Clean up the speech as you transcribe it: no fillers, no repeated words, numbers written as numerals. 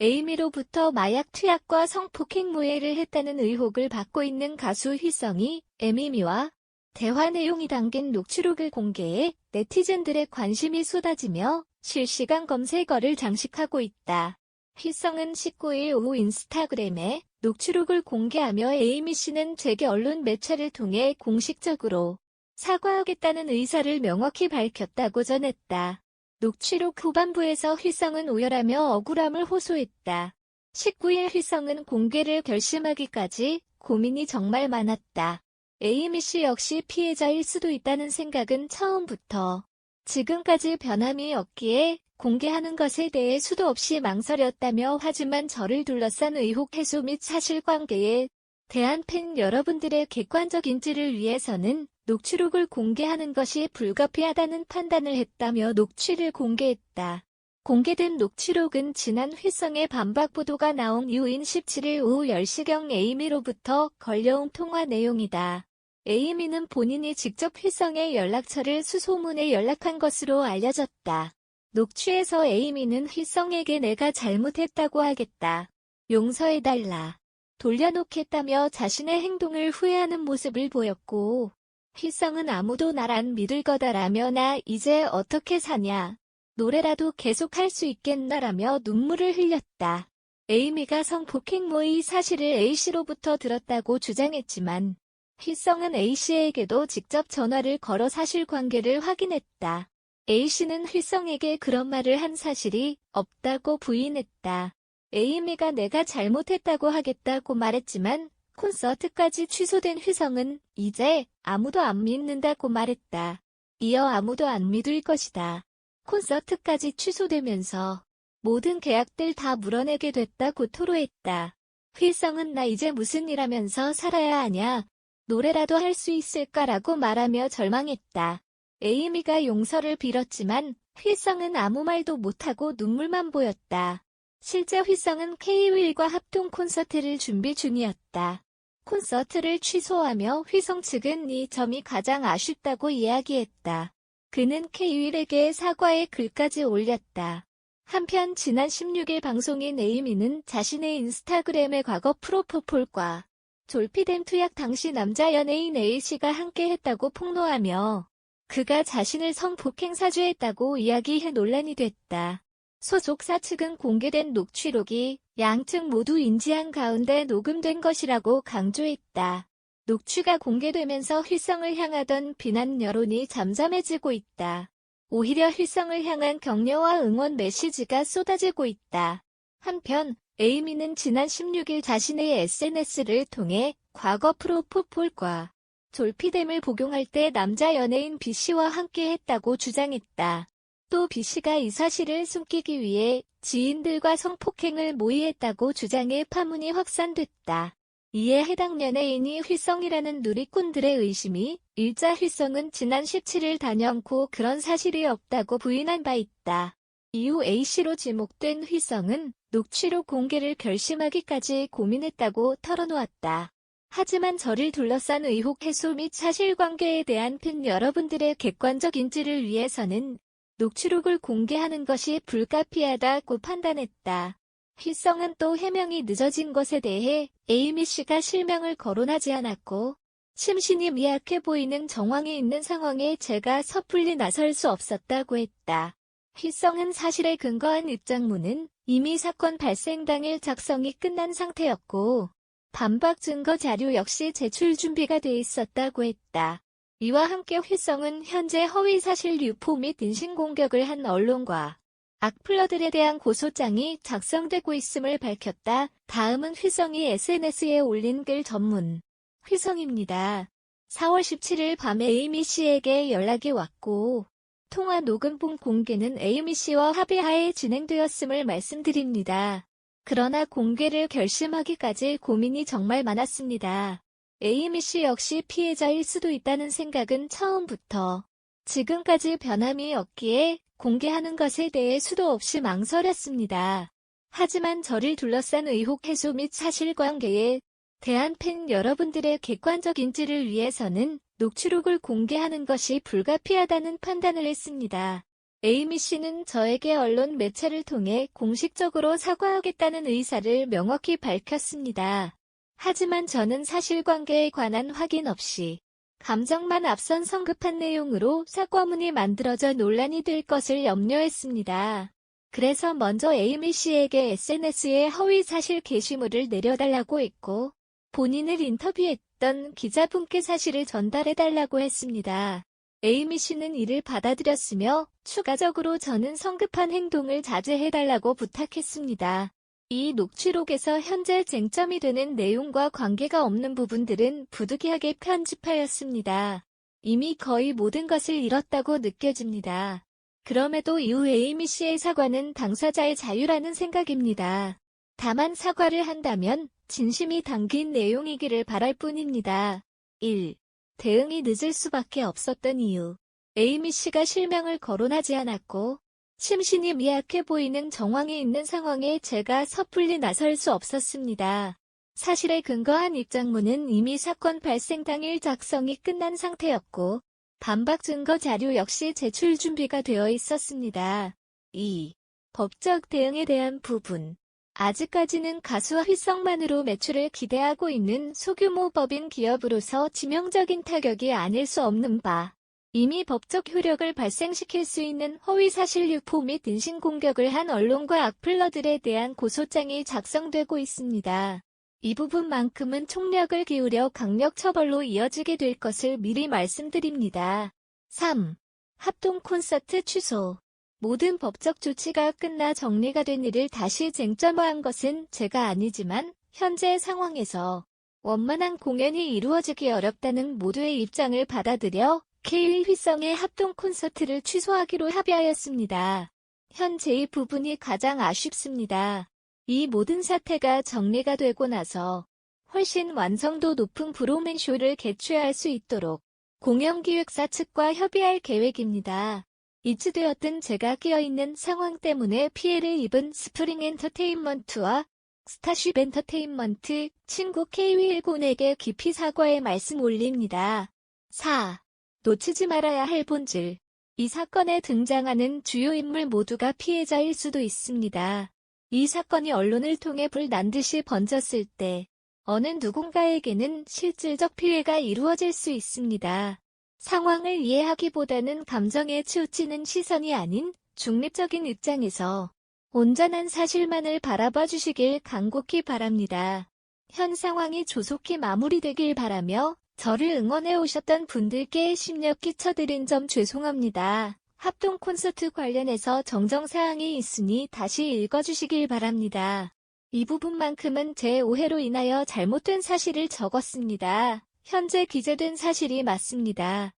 에이미로부터 마약 투약과 성폭행 모해를 했다는 의혹을 받고 있는 가수 휘성이 에미미와 대화 내용이 담긴 녹취록을 공개해 네티즌들의 관심이 쏟아지며 실시간 검색어를 장식하고 있다. 휘성은 19일 오후 인스타그램에 녹취록을 공개하며 에이미 씨는 재계 언론 매체를 통해 공식적으로 사과하겠다는 의사를 명확히 밝혔다고 전했다. 녹취록 후반부에서 휘성은 오열하며 억울함을 호소했다. 19일 휘성은 공개를 결심하기까지 고민이 정말 많았다. 에이미 씨 역시 피해자일 수도 있다는 생각은 처음부터 지금까지 변함이 없기에 공개하는 것에 대해 수도 없이 망설였다며 하지만 저를 둘러싼 의혹 해소 및 사실관계에 대한 팬 여러분들의 객관적 인지를 위해서는 녹취록을 공개하는 것이 불가피하다는 판단을 했다며 녹취를 공개했다. 공개된 녹취록은 지난 휘성의 반박 보도가 나온 이후인 17일 오후 10시경 에이미로부터 걸려온 통화 내용이다. 에이미는 본인이 직접 휘성의 연락처를 수소문해 연락한 것으로 알려졌다. 녹취에서 에이미는 휘성에게 내가 잘못했다고 하겠다. 용서해달라. 돌려놓겠다며 자신의 행동을 후회하는 모습을 보였고, 휘성은 아무도 날 안 믿을 거다라며 나 이제 어떻게 사냐. 노래라도 계속할 수 있겠나라며 눈물을 흘렸다. 에이미가 성폭행모의 사실을 A씨로부터 들었다고 주장했지만 휘성은 A씨에게도 직접 전화를 걸어 사실관계를 확인했다. A씨는 휘성에게 그런 말을 한 사실이 없다고 부인했다. 에이미가 내가 잘못했다고 하겠다고 말했지만 콘서트까지 취소된 휘성은 이제 아무도 안 믿는다고 말했다. 이어 아무도 안 믿을 것이다. 콘서트까지 취소되면서 모든 계약들 다 물어내게 됐다고 토로했다. 휘성은 나 이제 무슨 일 하면서 살아야 하냐. 노래라도 할 수 있을까라고 말하며 절망했다. 에이미가 용서를 빌었지만 휘성은 아무 말도 못하고 눈물만 보였다. 실제 휘성은 K-윌과 합동 콘서트를 준비 중이었다. 콘서트를 취소하며 휘성 측은 이 점이 가장 아쉽다고 이야기했다. 그는 K-윌에게 사과의 글까지 올렸다. 한편 지난 16일 방송인 에이미는 자신의 인스타그램에 과거 프로포폴과 졸피뎀 투약 당시 남자 연예인 A씨가 함께했다고 폭로하며 그가 자신을 성폭행 사주했다고 이야기해 논란이 됐다. 소속사 측은 공개된 녹취록이 양측 모두 인지한 가운데 녹음된 것이라고 강조했다. 녹취가 공개되면서 휘성을 향하던 비난 여론이 잠잠해지고 있다. 오히려 휘성을 향한 격려와 응원 메시지가 쏟아지고 있다. 한편 에이미는 지난 16일 자신의 SNS를 통해 과거 프로포폴과 졸피뎀을 복용할 때 남자 연예인 B씨와 함께했다고 주장했다. 또 B씨가 이 사실을 숨기기 위해 지인들과 성폭행을 모의했다고 주장해 파문이 확산됐다. 이에 해당 연예인이 휘성이라는 누리꾼들의 의심이 일자 휘성은 지난 17일 단연코 그런 사실이 없다고 부인한 바 있다. 이후 A씨로 지목된 휘성은 녹취록 공개를 결심하기까지 고민했다고 털어놓았다. 하지만 저를 둘러싼 의혹 해소 및 사실관계에 대한 팬 여러분들의 객관적 인지를 위해서는 녹취록을 공개하는 것이 불가피하다고 판단했다. 휘성은 또 해명이 늦어진 것에 대해 에이미 씨가 실명을 거론하지 않았고 심신이 미약해 보이는 정황이 있는 상황에 제가 섣불리 나설 수 없었다고 했다. 휘성은 사실에 근거한 입장문은 이미 사건 발생 당일 작성이 끝난 상태였고 반박 증거 자료 역시 제출 준비가 돼 있었다고 했다. 이와 함께 휘성은 현재 허위사실 유포 및 인신공격을 한 언론과 악플러들에 대한 고소장이 작성되고 있음을 밝혔다. 다음은 휘성이 SNS에 올린 글 전문. 휘성입니다. 4월 17일 밤에 에이미 씨에게 연락이 왔고 통화 녹음본 공개는 에이미 씨와 합의하에 진행되었음을 말씀드립니다. 그러나 공개를 결심하기까지 고민이 정말 많았습니다. 에이미 씨 역시 피해자일 수도 있다는 생각은 처음부터 지금까지 변함이 없기에 공개하는 것에 대해 수도 없이 망설였습니다. 하지만 저를 둘러싼 의혹 해소 및 사실관계에 대한 팬 여러분들의 객관적 인지를 위해서는 녹취록을 공개하는 것이 불가피하다는 판단을 했습니다. 에이미 씨는 저에게 언론 매체를 통해 공식적으로 사과하겠다는 의사를 명확히 밝혔습니다. 하지만 저는 사실관계에 관한 확인 없이 감정만 앞선 성급한 내용으로 사과문이 만들어져 논란이 될 것을 염려했습니다. 그래서 먼저 에이미 씨에게 SNS에 허위 사실 게시물을 내려달라고 했고, 본인을 인터뷰했던 기자분께 사실을 전달해달라고 했습니다. 에이미 씨는 이를 받아들였으며 추가적으로 저는 성급한 행동을 자제해달라고 부탁했습니다. 이 녹취록에서 현재 쟁점이 되는 내용과 관계가 없는 부분들은 부득이하게 편집하였습니다. 이미 거의 모든 것을 잃었다고 느껴집니다. 그럼에도 이후 에이미 씨의 사과는 당사자의 자유라는 생각입니다. 다만 사과를 한다면 진심이 담긴 내용이기를 바랄 뿐입니다. 1. 대응이 늦을 수밖에 없었던 이유. 에이미 씨가 실명을 거론하지 않았고 심신이 미약해 보이는 정황이 있는 상황에 제가 섣불리 나설 수 없었습니다. 사실에 근거한 입장문은 이미 사건 발생 당일 작성이 끝난 상태였고 반박 증거 자료 역시 제출 준비가 되어 있었습니다. 2. 법적 대응에 대한 부분. 아직까지는 가수와 휘성만으로 매출을 기대하고 있는 소규모 법인 기업으로서 치명적인 타격이 아닐 수 없는 바. 이미 법적 효력을 발생시킬 수 있는 허위사실 유포 및 인신공격을 한 언론과 악플러들에 대한 고소장이 작성되고 있습니다. 이 부분만큼은 총력을 기울여 강력 처벌로 이어지게 될 것을 미리 말씀드립니다. 3. 합동 콘서트 취소. 모든 법적 조치가 끝나 정리가 된 일을 다시 쟁점화한 것은 제가 아니지만 현재 상황에서 원만한 공연이 이루어지기 어렵다는 모두의 입장을 받아들여 K 휘성의 합동 콘서트를 취소하기로 합의하였습니다. 현재 이 부분이 가장 아쉽습니다. 이 모든 사태가 정리가 되고 나서 훨씬 완성도 높은 브로맨 쇼를 개최할 수 있도록 공연기획사 측과 협의할 계획입니다. 이츠되었든 제가 끼어있는 상황 때문에 피해를 입은 스프링 엔터테인먼트와 스타쉽 엔터테인먼트 친구 K-윌군에게 깊이 사과의 말씀 올립니다. 4. 놓치지 말아야 할 본질. 이 사건에 등장하는 주요 인물 모두가 피해자일 수도 있습니다. 이 사건이 언론을 통해 불난듯이 번졌을 때 어느 누군가에게는 실질적 피해가 이루어질 수 있습니다. 상황을 이해하기보다는 감정에 치우치는 시선이 아닌 중립적인 입장에서 온전한 사실만을 바라봐 주시길 간곡히 바랍니다. 현 상황이 조속히 마무리되길 바라며 저를 응원해 오셨던 분들께 심려 끼쳐드린 점 죄송합니다. 합동 콘서트 관련해서 정정사항이 있으니 다시 읽어주시길 바랍니다. 이 부분만큼은 제 오해로 인하여 잘못된 사실을 적었습니다. 현재 기재된 사실이 맞습니다.